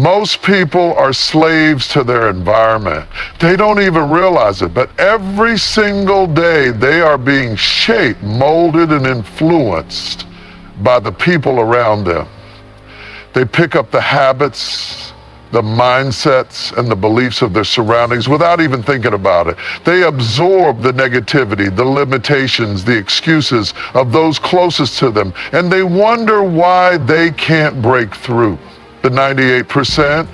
Most people are slaves to their environment. They don't even realize it, but every single day they are being shaped, molded, and influenced by the people around them. They pick up the habits, the mindsets, and the beliefs of their surroundings without even thinking about it. They absorb the negativity, the limitations, the excuses of those closest to them, and they wonder why they can't break through. The 98%,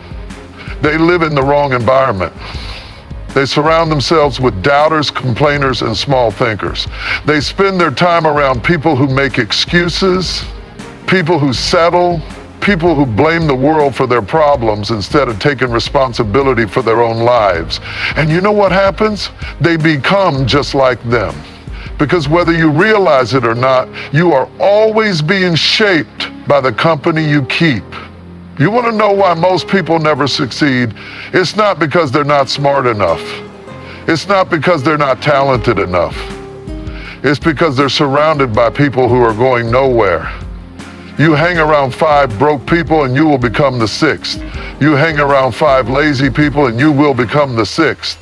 they live in the wrong environment. They surround themselves with doubters, complainers, and small thinkers. They spend their time around people who make excuses, people who settle, people who blame the world for their problems instead of taking responsibility for their own lives. And you know what happens? They become just like them. Because whether you realize it or not, you are always being shaped by the company you keep. You want to know why most people never succeed? It's not because they're not smart enough. It's not because they're not talented enough. It's because they're surrounded by people who are going nowhere. You hang around 5 broke people and you will become the 6th. You hang around 5 lazy people and you will become the 6th.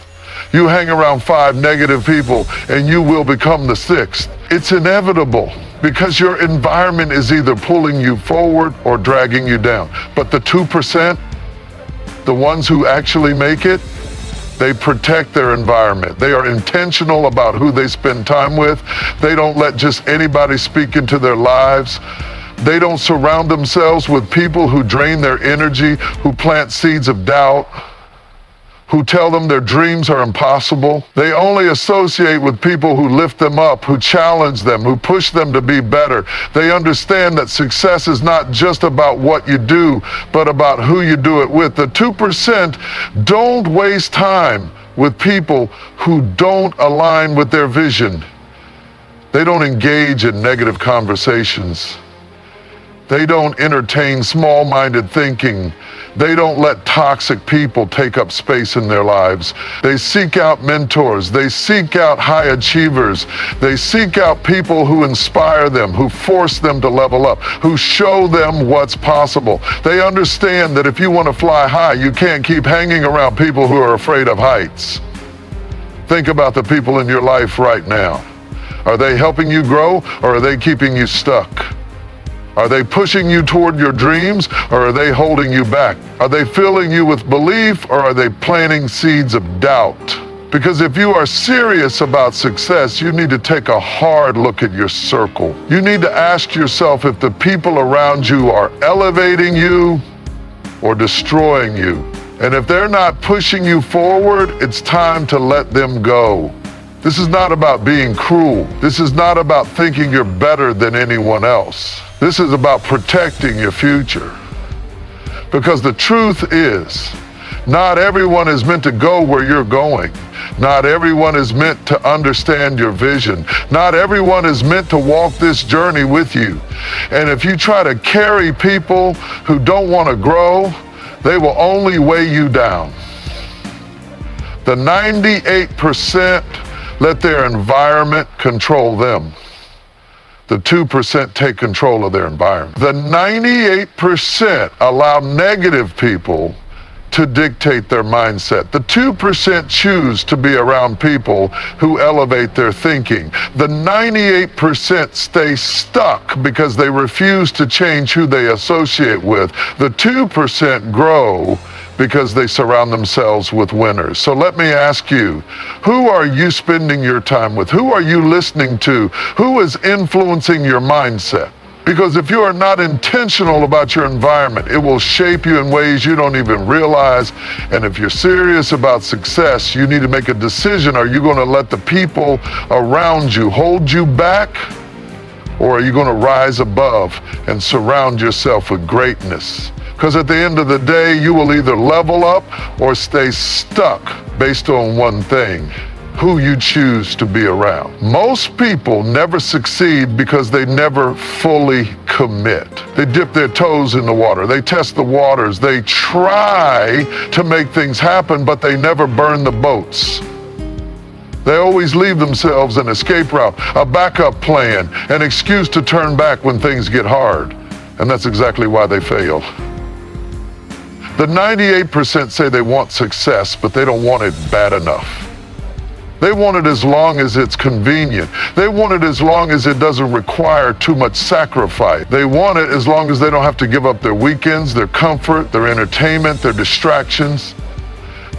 You hang around 5 negative people and you will become the 6th. It's inevitable because your environment is either pulling you forward or dragging you down. But the 2%, the ones who actually make it, they protect their environment. They are intentional about who they spend time with. They don't let just anybody speak into their lives. They don't surround themselves with people who drain their energy, who plant seeds of doubt, who tell them their dreams are impossible. They only associate with people who lift them up, who challenge them, who push them to be better. They understand that success is not just about what you do, but about who you do it with. The 2% don't waste time with people who don't align with their vision. They don't engage in negative conversations. They don't entertain small-minded thinking. They don't let toxic people take up space in their lives. They seek out mentors. They seek out high achievers. They seek out people who inspire them, who force them to level up, who show them what's possible. They understand that if you want to fly high, you can't keep hanging around people who are afraid of heights. Think about the people in your life right now. Are they helping you grow, or are they keeping you stuck? Are they pushing you toward your dreams, or are they holding you back? Are they filling you with belief, or are they planting seeds of doubt? Because if you are serious about success, you need to take a hard look at your circle. You need to ask yourself if the people around you are elevating you or destroying you. And if they're not pushing you forward, it's time to let them go. This is not about being cruel. This is not about thinking you're better than anyone else. This is about protecting your future. Because the truth is, not everyone is meant to go where you're going. Not everyone is meant to understand your vision. Not everyone is meant to walk this journey with you. And if you try to carry people who don't want to grow, they will only weigh you down. The 98% let their environment control them. The 2% take control of their environment. The 98% allow negative people to dictate their mindset. The 2% choose to be around people who elevate their thinking. The 98% stay stuck because they refuse to change who they associate with. The 2% grow because they surround themselves with winners. So let me ask you, who are you spending your time with? Who are you listening to? Who is influencing your mindset? Because if you are not intentional about your environment, it will shape you in ways you don't even realize. And if you're serious about success, you need to make a decision. Are you going to let the people around you hold you back? Or are you going to rise above and surround yourself with greatness? Because at the end of the day, you will either level up or stay stuck based on one thing: who you choose to be around. Most people never succeed because they never fully commit. They dip their toes in the water. They test the waters. They try to make things happen, but they never burn the boats. They always leave themselves an escape route, a backup plan, an excuse to turn back when things get hard. And that's exactly why they fail. The 98% say they want success, but they don't want it bad enough. They want it as long as it's convenient. They want it as long as it doesn't require too much sacrifice. They want it as long as they don't have to give up their weekends, their comfort, their entertainment, their distractions.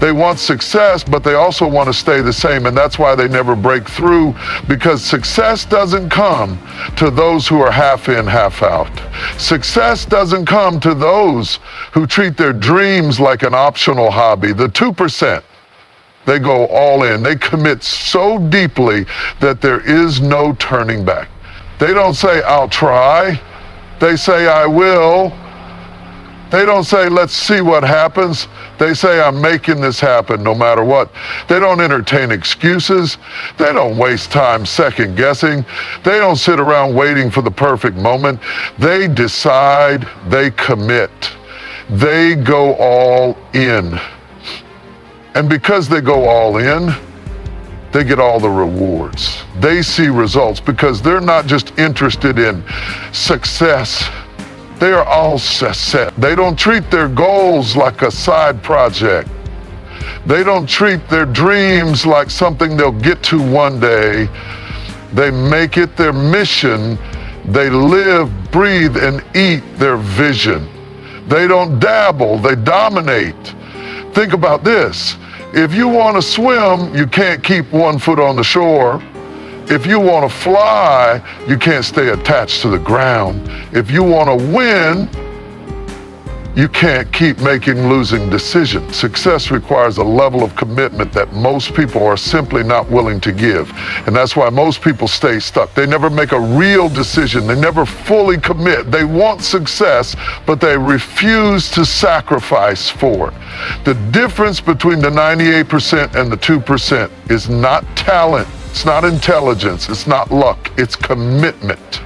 They want success, but they also want to stay the same, and that's why they never break through, because success doesn't come to those who are half in, half out. Success doesn't come to those who treat their dreams like an optional hobby. The 2%. They go all in. They commit so deeply that there is no turning back. They don't say, I'll try. They say, I will. They don't say, let's see what happens. They say, I'm making this happen no matter what. They don't entertain excuses. They don't waste time second guessing. They don't sit around waiting for the perfect moment. They decide, they commit. They go all in. And because they go all in, they get all the rewards. They see results because they're not just interested in success. They are all set. They don't treat their goals like a side project. They don't treat their dreams like something they'll get to one day. They make it their mission. They live, breathe, and eat their vision. They don't dabble, they dominate. Think about this. If you want to swim, you can't keep one foot on the shore. If you want to fly, you can't stay attached to the ground. If you want to win, you can't keep making losing decisions. Success requires a level of commitment that most people are simply not willing to give. And that's why most people stay stuck. They never make a real decision. They never fully commit. They want success, but they refuse to sacrifice for it. The difference between the 98% and the 2% is not talent. It's not intelligence. It's not luck. It's commitment.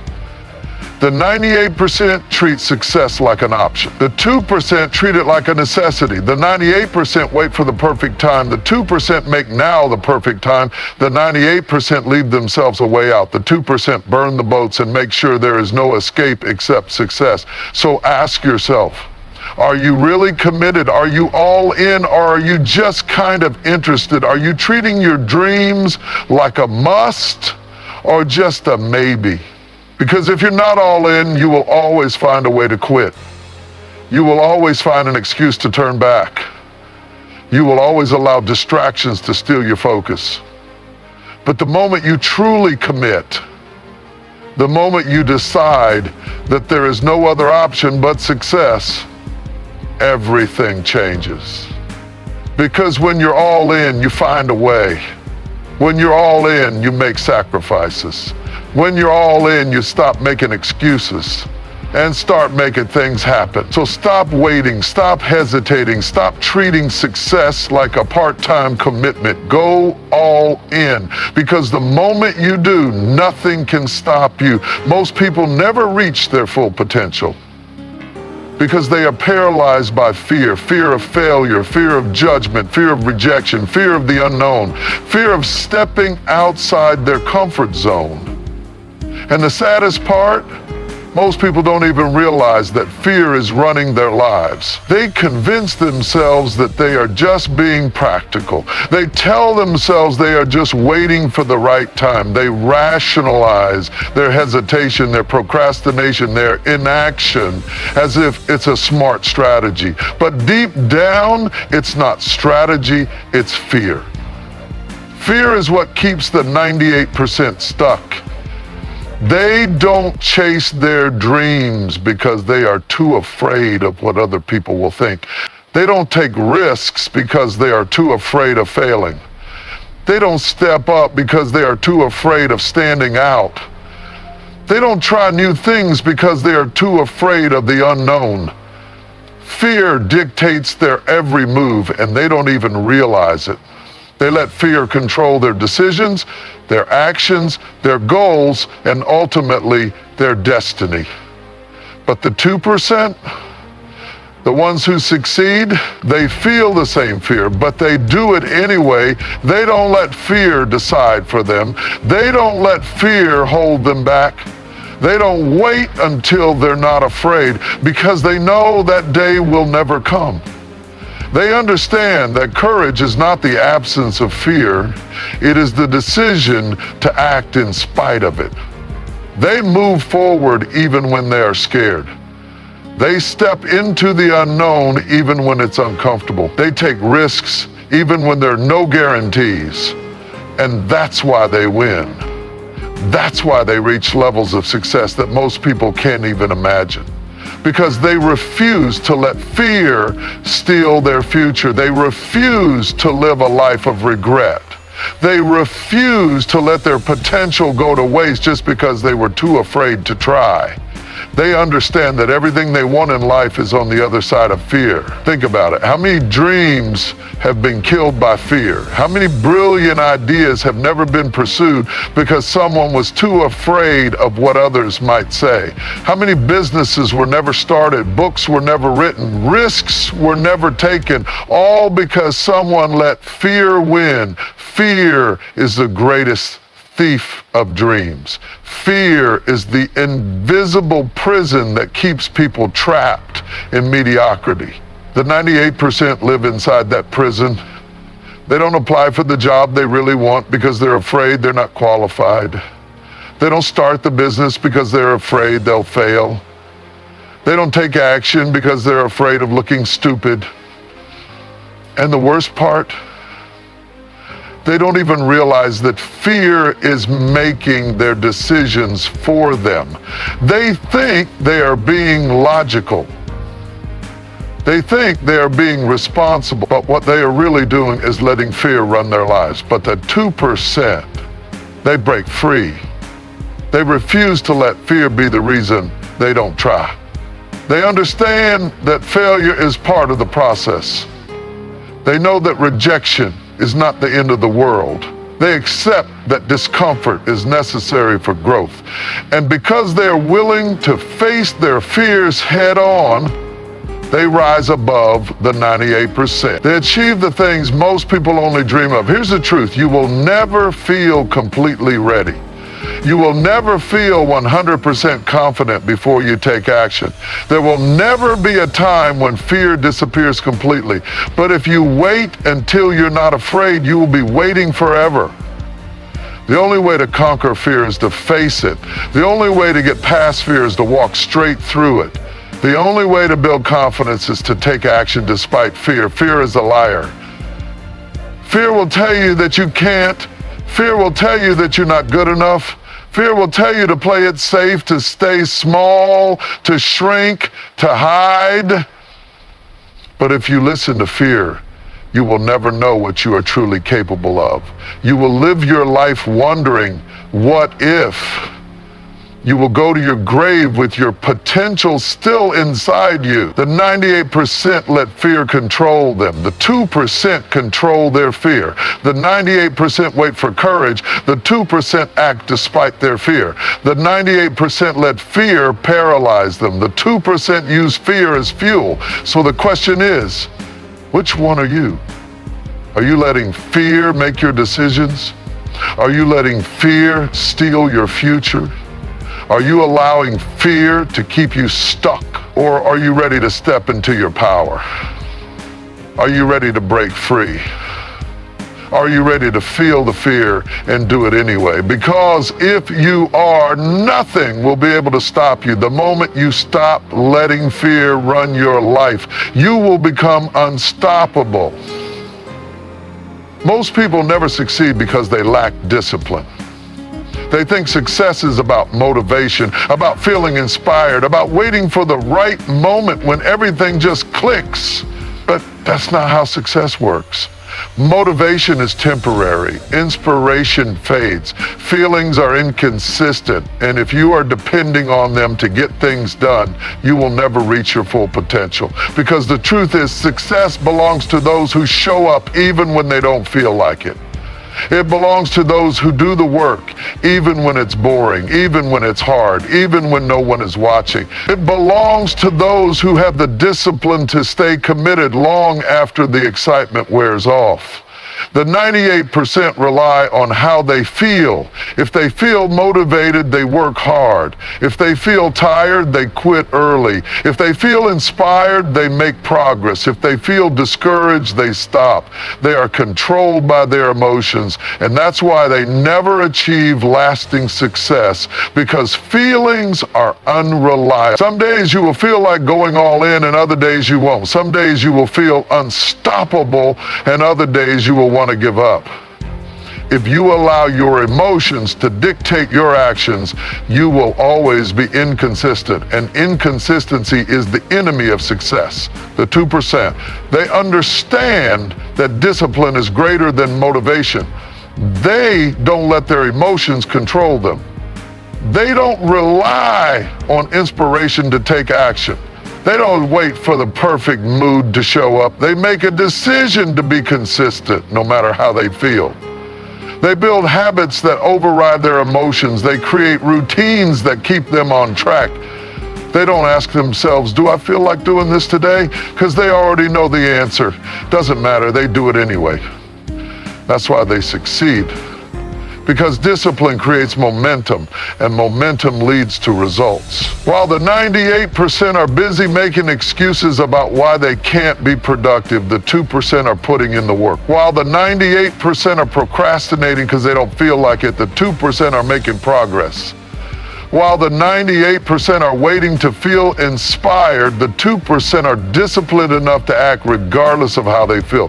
The 98% treat success like an option. The 2% treat it like a necessity. The 98% wait for the perfect time. The 2% make now the perfect time. The 98% leave themselves a way out. The 2% burn the boats and make sure there is no escape except success. So ask yourself, are you really committed? Are you all in, or are you just kind of interested? Are you treating your dreams like a must or just a maybe? Because if you're not all in, you will always find a way to quit. You will always find an excuse to turn back. You will always allow distractions to steal your focus. But the moment you truly commit, the moment you decide that there is no other option but success, everything changes. Because when you're all in, you find a way. When you're all in, you make sacrifices. When you're all in, you stop making excuses and start making things happen. So stop waiting, stop hesitating, stop treating success like a part-time commitment. Go all in, because the moment you do, nothing can stop you. Most people never reach their full potential because they are paralyzed by fear of failure, fear of judgment, fear of rejection, fear of the unknown, fear of stepping outside their comfort zone. And the saddest part, most people don't even realize that fear is running their lives. They convince themselves that they are just being practical. They tell themselves they are just waiting for the right time. They rationalize their hesitation, their procrastination, their inaction as if it's a smart strategy. But deep down, it's not strategy, it's fear. Fear is what keeps the 98% stuck. They don't chase their dreams because they are too afraid of what other people will think. They don't take risks because they are too afraid of failing. They don't step up because they are too afraid of standing out. They don't try new things because they are too afraid of the unknown. Fear dictates their every move, and they don't even realize it. They let fear control their decisions, their actions, their goals, and ultimately their destiny. But the 2%, the ones who succeed, they feel the same fear, but they do it anyway. They don't let fear decide for them. They don't let fear hold them back. They don't wait until they're not afraid, because they know that day will never come. They understand that courage is not the absence of fear, it is the decision to act in spite of it. They move forward even when they are scared. They step into the unknown even when it's uncomfortable. They take risks even when there are no guarantees. And that's why they win. That's why they reach levels of success that most people can't even imagine. Because they refuse to let fear steal their future. They refuse to live a life of regret. They refuse to let their potential go to waste just because they were too afraid to try. They understand that everything they want in life is on the other side of fear. Think about it. How many dreams have been killed by fear? How many brilliant ideas have never been pursued because someone was too afraid of what others might say? How many businesses were never started? Books were never written? Risks were never taken? All because someone let fear win. Fear is the greatest thief of dreams. Fear is the invisible prison that keeps people trapped in mediocrity. The 98% live inside that prison. They don't apply for the job they really want because they're afraid they're not qualified. They don't start the business because they're afraid they'll fail. They don't take action because they're afraid of looking stupid. And the worst part, they don't even realize that fear is making their decisions for them. They think they are being logical. They think they are being responsible, but what they are really doing is letting fear run their lives. But the 2%, they break free. They refuse to let fear be the reason they don't try. They understand that failure is part of the process. They know that rejection is not the end of the world. They accept that discomfort is necessary for growth. And because they are willing to face their fears head on, they rise above the 98%. They achieve the things most people only dream of. Here's the truth: you will never feel completely ready. You will never feel 100% confident before you take action. There will never be a time when fear disappears completely. But if you wait until you're not afraid, you will be waiting forever. The only way to conquer fear is to face it. The only way to get past fear is to walk straight through it. The only way to build confidence is to take action despite fear. Fear is a liar. Fear will tell you that you can't. Fear will tell you that you're not good enough. Fear will tell you to play it safe, to stay small, to shrink, to hide. But if you listen to fear, you will never know what you are truly capable of. You will live your life wondering, what if? You will go to your grave with your potential still inside you. The 98% let fear control them. The 2% control their fear. The 98% wait for courage. The 2% act despite their fear. The 98% let fear paralyze them. The 2% use fear as fuel. So the question is, which one are you? Are you letting fear make your decisions? Are you letting fear steal your future? Are you allowing fear to keep you stuck? Or are you ready to step into your power? Are you ready to break free? Are you ready to feel the fear and do it anyway? Because if you are, nothing will be able to stop you. The moment you stop letting fear run your life, you will become unstoppable. Most people never succeed because they lack discipline. They think success is about motivation, about feeling inspired, about waiting for the right moment when everything just clicks. But that's not how success works. Motivation is temporary. Inspiration fades. Feelings are inconsistent. And if you are depending on them to get things done, you will never reach your full potential. Because the truth is, success belongs to those who show up even when they don't feel like it. It belongs to those who do the work, even when it's boring, even when it's hard, even when no one is watching. It belongs to those who have the discipline to stay committed long after the excitement wears off. The 98% rely on how they feel. If they feel motivated, they work hard. If they feel tired, they quit early. If they feel inspired, they make progress. If they feel discouraged, they stop. They are controlled by their emotions, and that's why they never achieve lasting success, because feelings are unreliable. Some days you will feel like going all in, and other days you won't. Some days you will feel unstoppable, and other days you will want to give up. If you allow your emotions to dictate your actions, you will always be inconsistent. And inconsistency is the enemy of success. The 2%. They understand that discipline is greater than motivation. They don't let their emotions control them. They don't rely on inspiration to take action. They don't wait for the perfect mood to show up. They make a decision to be consistent no matter how they feel. They build habits that override their emotions. They create routines that keep them on track. They don't ask themselves, do I feel like doing this today? Because they already know the answer. Doesn't matter, they do it anyway. That's why they succeed. Because discipline creates momentum, and momentum leads to results. While the 98% are busy making excuses about why they can't be productive, the 2% are putting in the work. While the 98% are procrastinating because they don't feel like it, the 2% are making progress. While the 98% are waiting to feel inspired, the 2% are disciplined enough to act regardless of how they feel.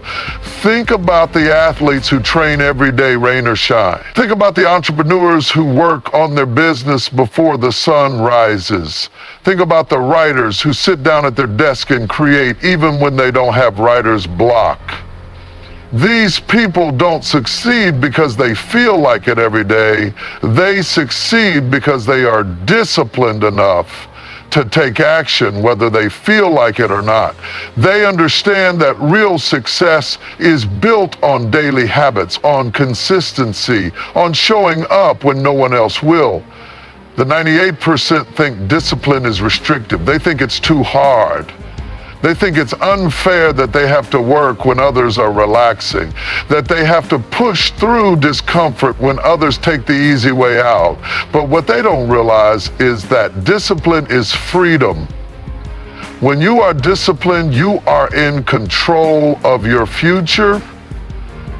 Think about the athletes who train every day, rain or shine. Think about the entrepreneurs who work on their business before the sun rises. Think about the writers who sit down at their desk and create even when they don't have writer's block. These people don't succeed because they feel like it every day. They succeed because they are disciplined enough to take action whether they feel like it or not. They understand that real success is built on daily habits, on consistency, on showing up when no one else will. The 98% think discipline is restrictive. They think it's too hard. They think it's unfair that they have to work when others are relaxing, that they have to push through discomfort when others take the easy way out. But what they don't realize is that discipline is freedom. When you are disciplined, you are in control of your future.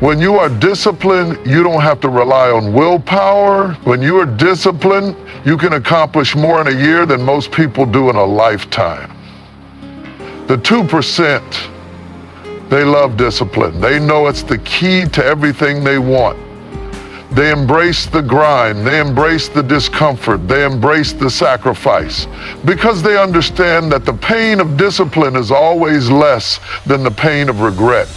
When you are disciplined, you don't have to rely on willpower. When you are disciplined, you can accomplish more in a year than most people do in a lifetime. The 2%, they love discipline. They know it's the key to everything they want. They embrace the grind. They embrace the discomfort. They embrace the sacrifice because they understand that the pain of discipline is always less than the pain of regret.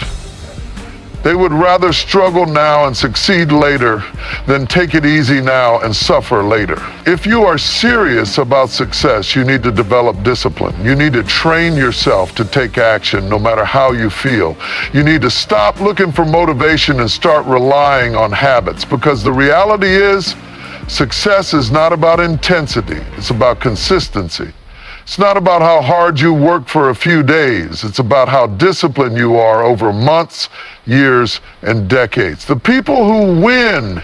They would rather struggle now and succeed later than take it easy now and suffer later. If you are serious about success, you need to develop discipline. You need to train yourself to take action no matter how you feel. You need to stop looking for motivation and start relying on habits, because the reality is success is not about intensity. It's about consistency. It's not about how hard you work for a few days. It's about how disciplined you are over months, years, and decades. The people who win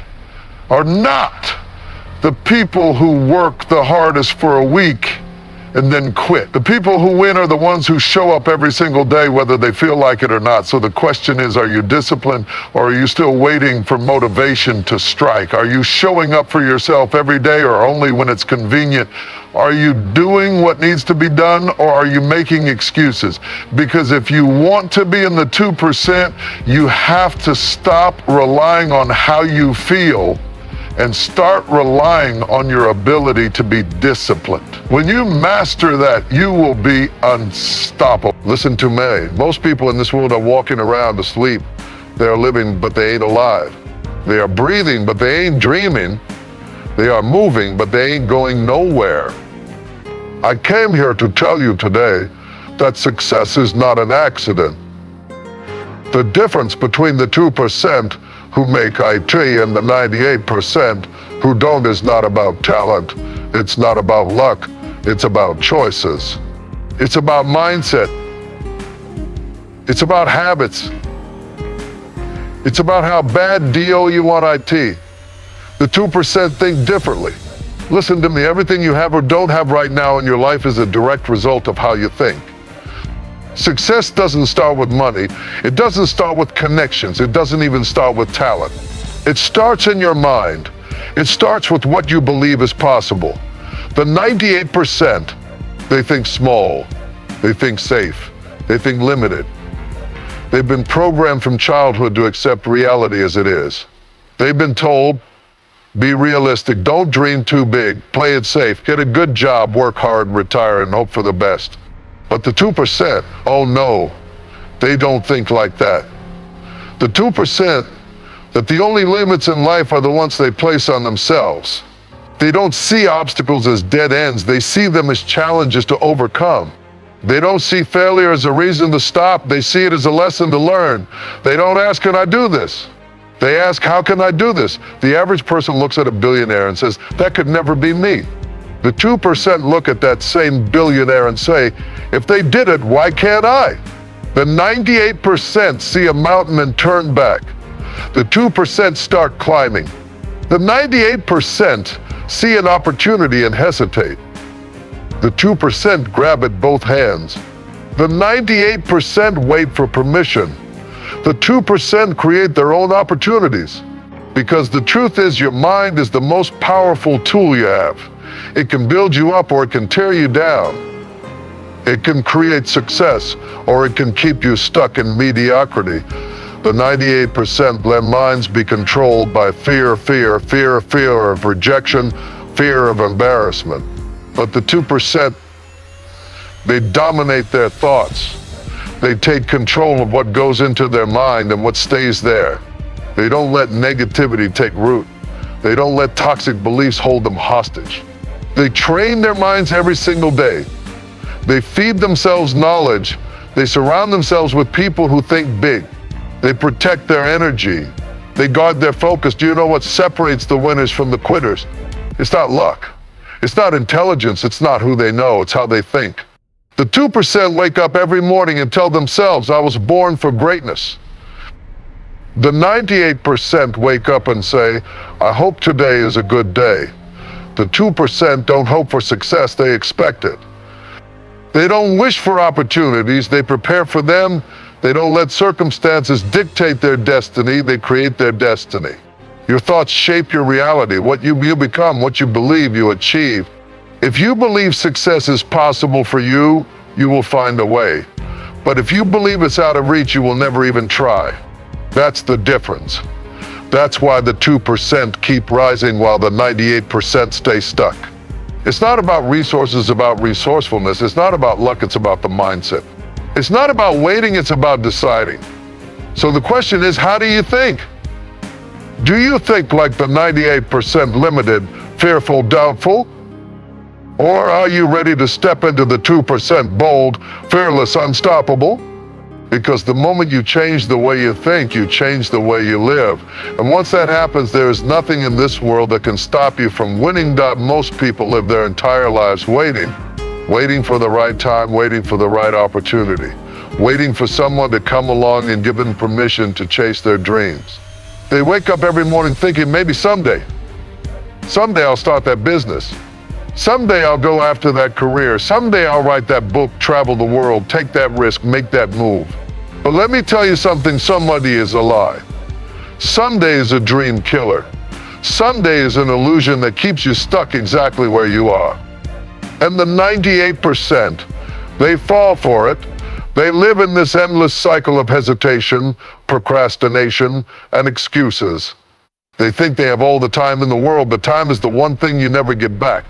are not the people who work the hardest for a week and then quit. The people who win are the ones who show up every single day, whether they feel like it or not. So the question is, are you disciplined, or are you still waiting for motivation to strike? Are you showing up for yourself every day or only when it's convenient? Are you doing what needs to be done, or are you making excuses? Because if you want to be in the 2%, you have to stop relying on how you feel and start relying on your ability to be disciplined. When you master that, you will be unstoppable. Listen to me. Most people in this world are walking around asleep. They are living, but they ain't alive. They are breathing, but they ain't dreaming. They are moving, but they ain't going nowhere. I came here to tell you today that success is not an accident. The difference between the 2% who make IT and the 98% who don't is not about talent. It's not about luck. It's about choices. It's about mindset. It's about habits. It's about how bad DO you want IT. The 2% think differently. Listen to me, everything you have or don't have right now in your life is a direct result of how you think. Success doesn't start with money. It doesn't start with connections. It doesn't even start with talent. It starts in your mind. It starts with what you believe is possible. The 98%, they think small. They think safe. They think limited. They've been programmed from childhood to accept reality as it is. They've been told, be realistic, don't dream too big, play it safe, get a good job, work hard, retire, and hope for the best. But the 2%, oh no, they don't think like that. The 2%, that the only limits in life are the ones they place on themselves. They don't see obstacles as dead ends, they see them as challenges to overcome. They don't see failure as a reason to stop, they see it as a lesson to learn. They don't ask, can I do this? They ask, how can I do this? The average person looks at a billionaire and says, that could never be me. The 2% look at that same billionaire and say, if they did it, why can't I? The 98% see a mountain and turn back. The 2% start climbing. The 98% see an opportunity and hesitate. The 2% grab at both hands. The 98% wait for permission. The 2% create their own opportunities. Because the truth is, your mind is the most powerful tool you have. It can build you up or it can tear you down. It can create success or it can keep you stuck in mediocrity. The 98% let minds be controlled by fear of rejection, fear of embarrassment. But the 2%, they dominate their thoughts. They take control of what goes into their mind and what stays there. They don't let negativity take root. They don't let toxic beliefs hold them hostage. They train their minds every single day. They feed themselves knowledge. They surround themselves with people who think big. They protect their energy. They guard their focus. Do you know what separates the winners from the quitters? It's not luck. It's not intelligence. It's not who they know. It's how they think. The 2% wake up every morning and tell themselves, I was born for greatness. The 98% wake up and say, I hope today is a good day. The 2% don't hope for success, they expect it. They don't wish for opportunities, they prepare for them. They don't let circumstances dictate their destiny, they create their destiny. Your thoughts shape your reality. What you become, what you believe, you achieve. If you believe success is possible for you, you will find a way. But if you believe it's out of reach, you will never even try. That's the difference. That's why the 2% keep rising while the 98% stay stuck. It's not about resources, it's about resourcefulness. It's not about luck, it's about the mindset. It's not about waiting, it's about deciding. So the question is, how do you think? Do you think like the 98% limited, fearful, doubtful? Or are you ready to step into the 2% bold, fearless, unstoppable? Because the moment you change the way you think, you change the way you live. And once that happens, there is nothing in this world that can stop you from winning. Most people live their entire lives waiting for the right time, waiting for the right opportunity, waiting for someone to come along and give them permission to chase their dreams. They wake up every morning thinking, maybe someday I'll start that business. Someday I'll go after that career. Someday I'll write that book, travel the world, take that risk, make that move. But let me tell you something, someday is a lie. Someday is a dream killer. Someday is an illusion that keeps you stuck exactly where you are. And the 98%, they fall for it. They live in this endless cycle of hesitation, procrastination, and excuses. They think they have all the time in the world, but time is the one thing you never get back.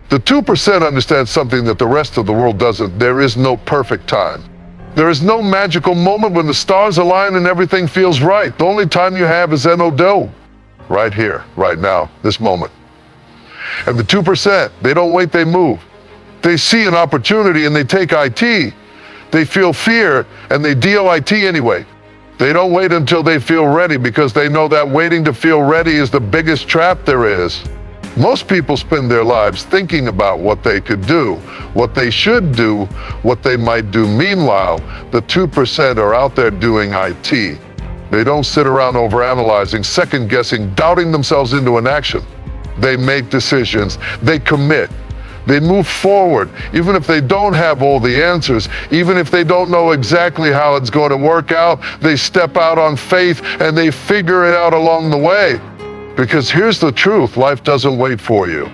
The 2% understand something that the rest of the world doesn't. There is no perfect time. There is no magical moment when the stars align and everything feels right. The only time you have is NODO. Right here, right now, this moment. And the 2%, they don't wait, they move. They see an opportunity and they take IT. They feel fear and they deal IT anyway. They don't wait until they feel ready because they know that waiting to feel ready is the biggest trap there is. Most people spend their lives thinking about what they could do, what they should do, what they might do. Meanwhile, the 2% are out there doing IT. They don't sit around overanalyzing, second-guessing, doubting themselves into inaction. They make decisions. They commit. They move forward, even if they don't have all the answers, even if they don't know exactly how it's going to work out. They step out on faith and they figure it out along the way. Because here's the truth, life doesn't wait for you.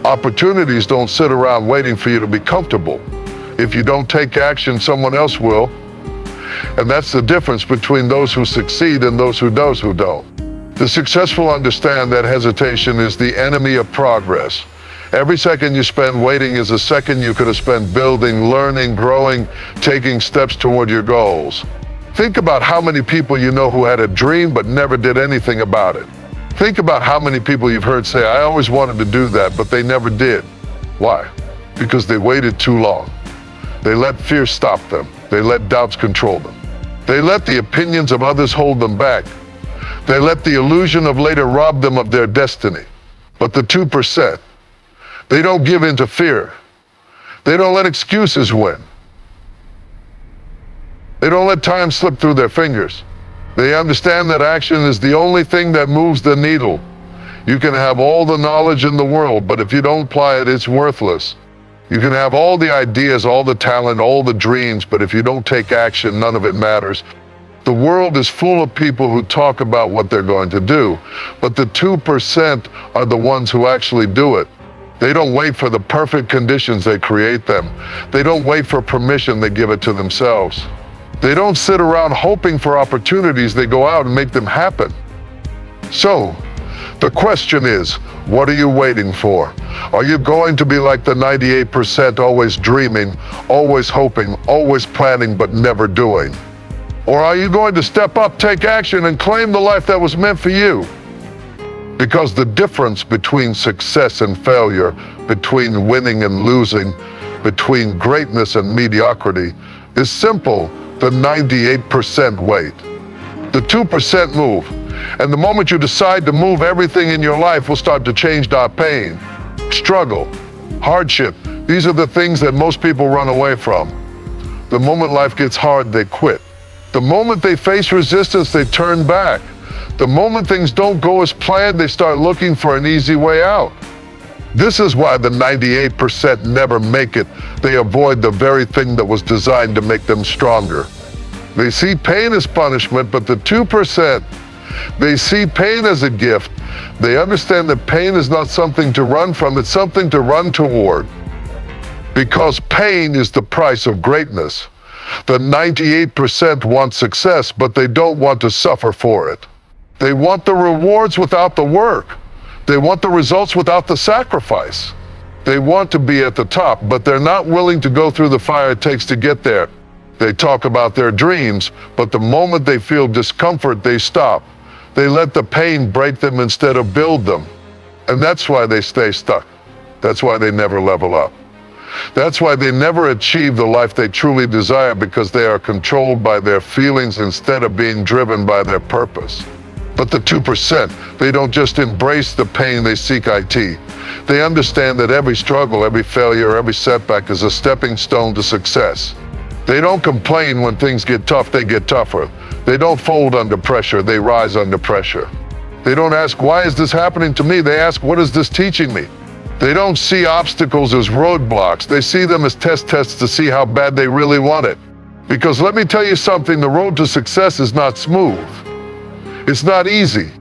Opportunities don't sit around waiting for you to be comfortable. If you don't take action, someone else will. And that's the difference between those who succeed and those who don't. The successful understand that hesitation is the enemy of progress. Every second you spend waiting is a second you could have spent building, learning, growing, taking steps toward your goals. Think about how many people you know who had a dream but never did anything about it. Think about how many people you've heard say, I always wanted to do that, but they never did. Why? Because they waited too long. They let fear stop them. They let doubts control them. They let the opinions of others hold them back. They let the illusion of later rob them of their destiny. But the 2%, they don't give in to fear. They don't let excuses win. They don't let time slip through their fingers. They understand that action is the only thing that moves the needle. You can have all the knowledge in the world, but if you don't apply it, it's worthless. You can have all the ideas, all the talent, all the dreams, but if you don't take action, none of it matters. The world is full of people who talk about what they're going to do, but the 2% are the ones who actually do it. They don't wait for the perfect conditions, they create them. They don't wait for permission, they give it to themselves. They don't sit around hoping for opportunities, they go out and make them happen. So, the question is, what are you waiting for? Are you going to be like the 98% always dreaming, always hoping, always planning, but never doing? Or are you going to step up, take action, and claim the life that was meant for you? Because the difference between success and failure, between winning and losing, between greatness and mediocrity, is simple. The 98% wait. The 2% move. And the moment you decide to move, everything in your life will start to change. Pain, struggle, hardship. These are the things that most people run away from. The moment life gets hard, they quit. The moment they face resistance, they turn back. The moment things don't go as planned, they start looking for an easy way out. This is why the 98% never make it. They avoid the very thing that was designed to make them stronger. They see pain as punishment, but the 2%, they see pain as a gift. They understand that pain is not something to run from, it's something to run toward. Because pain is the price of greatness. The 98% want success, but they don't want to suffer for it. They want the rewards without the work. They want the results without the sacrifice. They want to be at the top, but they're not willing to go through the fire it takes to get there. They talk about their dreams, but the moment they feel discomfort, they stop. They let the pain break them instead of build them. And that's why they stay stuck. That's why they never level up. That's why they never achieve the life they truly desire, because they are controlled by their feelings instead of being driven by their purpose. But the 2%, they don't just embrace the pain, they seek IT. They understand that every struggle, every failure, every setback is a stepping stone to success. They don't complain when things get tough, they get tougher. They don't fold under pressure, they rise under pressure. They don't ask, why is this happening to me? They ask, what is this teaching me? They don't see obstacles as roadblocks. They see them as tests to see how bad they really want it. Because let me tell you something, the road to success is not smooth. It's not easy.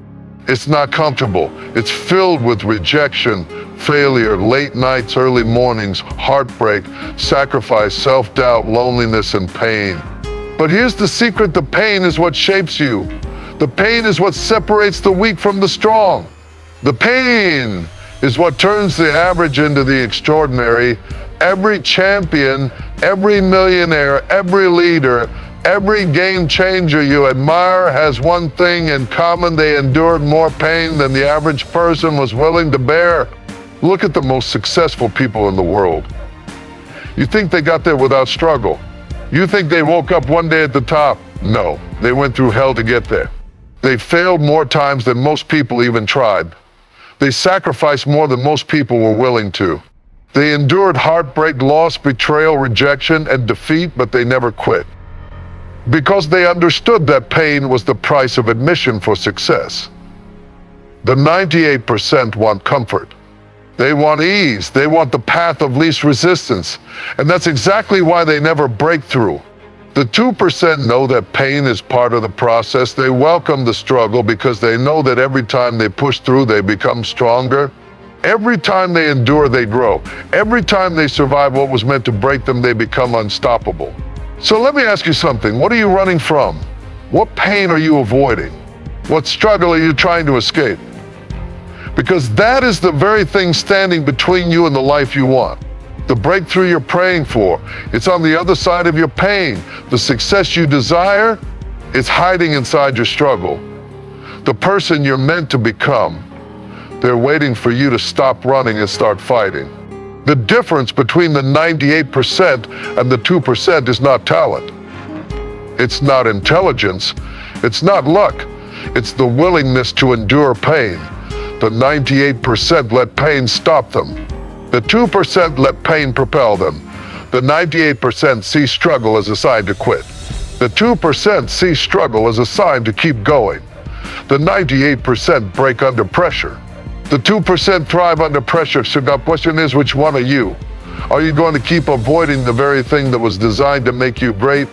It's not comfortable. It's filled with rejection, failure, late nights, early mornings, heartbreak, sacrifice, self-doubt, loneliness, and pain. But here's the secret, the pain is what shapes you. The pain is what separates the weak from the strong. The pain is what turns the average into the extraordinary. Every champion, every millionaire, every leader, every game changer you admire has one thing in common: they endured more pain than the average person was willing to bear. Look at the most successful people in the world. You think they got there without struggle? You think they woke up one day at the top? No, they went through hell to get there. They failed more times than most people even tried. They sacrificed more than most people were willing to. They endured heartbreak, loss, betrayal, rejection, and defeat, but they never quit. because they understood that pain was the price of admission for success. The 98% want comfort. They want ease. They want the path of least resistance. And that's exactly why they never break through. The 2% know that pain is part of the process. They welcome the struggle because they know that every time they push through, they become stronger. Every time they endure, they grow. Every time they survive what was meant to break them, they become unstoppable. So let me ask you something. What are you running from? What pain are you avoiding? What struggle are you trying to escape? Because that is the very thing standing between you and the life you want. The breakthrough you're praying for, it's on the other side of your pain. The success you desire, it's hiding inside your struggle. The person you're meant to become, they're waiting for you to stop running and start fighting. The difference between the 98% and the 2% is not talent. It's not intelligence. It's not luck. It's the willingness to endure pain. The 98% let pain stop them. The 2% let pain propel them. The 98% see struggle as a sign to quit. The 2% see struggle as a sign to keep going. The 98% break under pressure. The 2% thrive under pressure. So the question is, which one are you? Are you going to keep avoiding the very thing that was designed to make you great?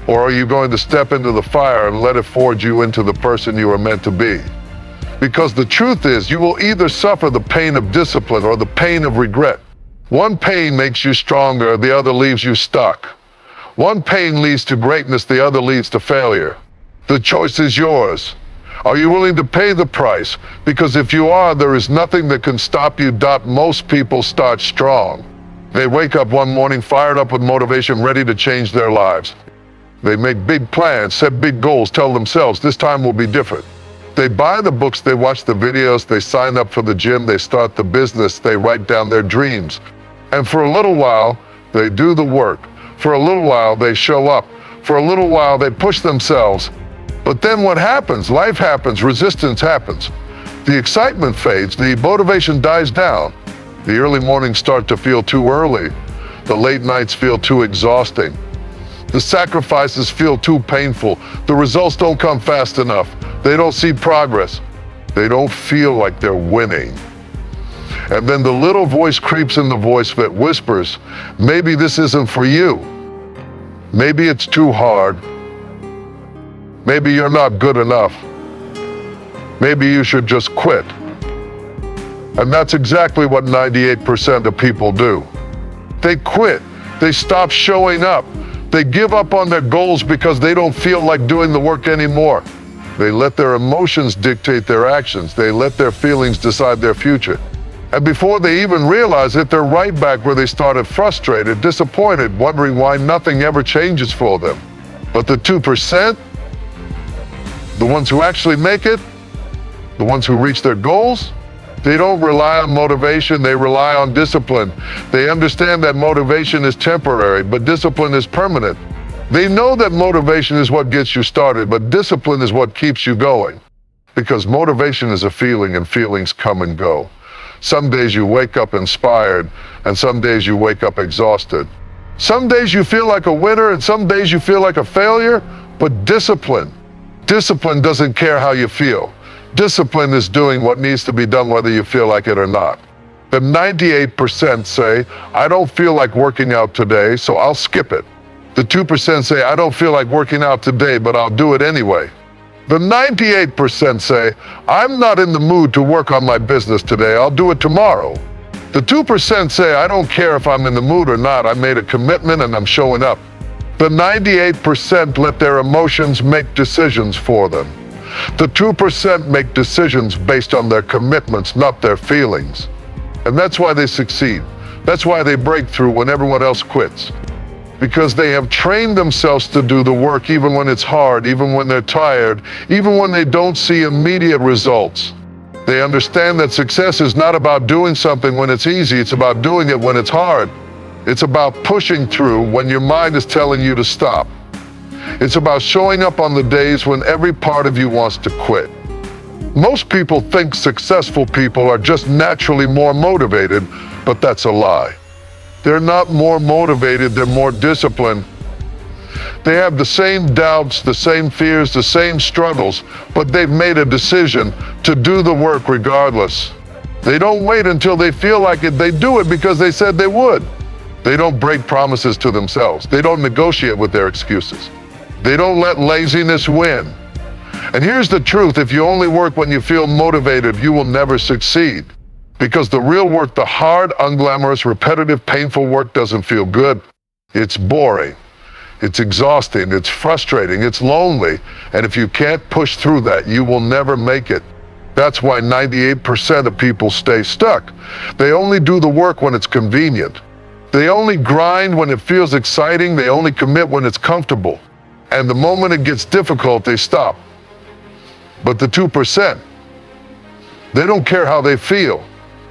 Or are you going to step into the fire and let it forge you into the person you were meant to be? Because the truth is, you will either suffer the pain of discipline or the pain of regret. One pain makes you stronger, the other leaves you stuck. One pain leads to greatness, the other leads to failure. The choice is yours. Are you willing to pay the price? Because if you are, there is nothing that can stop you. Most people start strong. They wake up one morning fired up with motivation, ready to change their lives. They make big plans, set big goals, tell themselves this time will be different. They buy the books, they watch the videos, they sign up for the gym, they start the business, they write down their dreams. And for a little while, they do the work. For a little while, they show up. For a little while, they push themselves. But then what happens? Life happens, resistance happens. The excitement fades, the motivation dies down. The early mornings start to feel too early. The late nights feel too exhausting. The sacrifices feel too painful. The results don't come fast enough. They don't see progress. They don't feel like they're winning. And then the little voice creeps in, the voice that whispers, maybe this isn't for you. Maybe it's too hard. Maybe you're not good enough. Maybe you should just quit. And that's exactly what 98% of people do. They quit. They stop showing up. They give up on their goals because they don't feel like doing the work anymore. They let their emotions dictate their actions. They let their feelings decide their future. And before they even realize it, they're right back where they started, frustrated, disappointed, wondering why nothing ever changes for them. But the 2%, the ones who actually make it, the ones who reach their goals, they don't rely on motivation, they rely on discipline. They understand that motivation is temporary, but discipline is permanent. They know that motivation is what gets you started, but discipline is what keeps you going. Because motivation is a feeling, and feelings come and go. Some days you wake up inspired, and some days you wake up exhausted. Some days you feel like a winner, and some days you feel like a failure, but discipline doesn't care how you feel. Discipline is doing what needs to be done whether you feel like it or not. The 98% say, I don't feel like working out today, so I'll skip it. The 2% say, I don't feel like working out today, but I'll do it anyway. The 98% say, I'm not in the mood to work on my business today, I'll do it tomorrow. The 2% say, I don't care if I'm in the mood or not, I made a commitment and I'm showing up. The 98% let their emotions make decisions for them. The 2% make decisions based on their commitments, not their feelings. And that's why they succeed. That's why they break through when everyone else quits. Because they have trained themselves to do the work even when it's hard, even when they're tired, even when they don't see immediate results. They understand that success is not about doing something when it's easy, it's about doing it when it's hard. It's about pushing through when your mind is telling you to stop. It's about showing up on the days when every part of you wants to quit. Most people think successful people are just naturally more motivated, but that's a lie. They're not more motivated, they're more disciplined. They have the same doubts, the same fears, the same struggles, but they've made a decision to do the work regardless. They don't wait until they feel like it. They do it because they said they would. They don't break promises to themselves. They don't negotiate with their excuses. They don't let laziness win. And here's the truth: if you only work when you feel motivated, you will never succeed. Because the real work, the hard, unglamorous, repetitive, painful work doesn't feel good. It's boring. It's exhausting. It's frustrating. It's lonely. And if you can't push through that, you will never make it. That's why 98% of people stay stuck. They only do the work when it's convenient. They only grind when it feels exciting. They only commit when it's comfortable. And the moment it gets difficult, they stop. But the 2%, they don't care how they feel.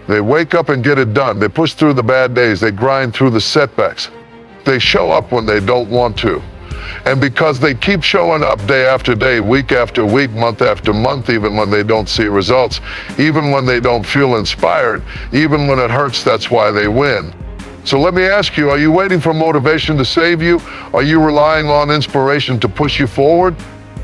They wake up and get it done. They push through the bad days. They grind through the setbacks. They show up when they don't want to. And because they keep showing up day after day, week after week, month after month, even when they don't see results, even when they don't feel inspired, even when it hurts, that's why they win. So let me ask you, are you waiting for motivation to save you? Are you relying on inspiration to push you forward?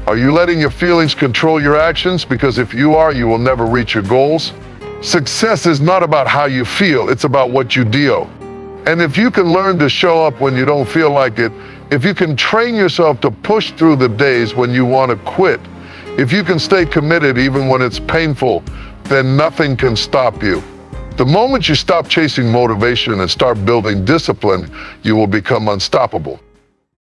Are you letting your feelings control your actions? Because if you are, you will never reach your goals. Success is not about how you feel, it's about what you do. And if you can learn to show up when you don't feel like it, if you can train yourself to push through the days when you want to quit, if you can stay committed even when it's painful, then nothing can stop you. The moment you stop chasing motivation and start building discipline, you will become unstoppable.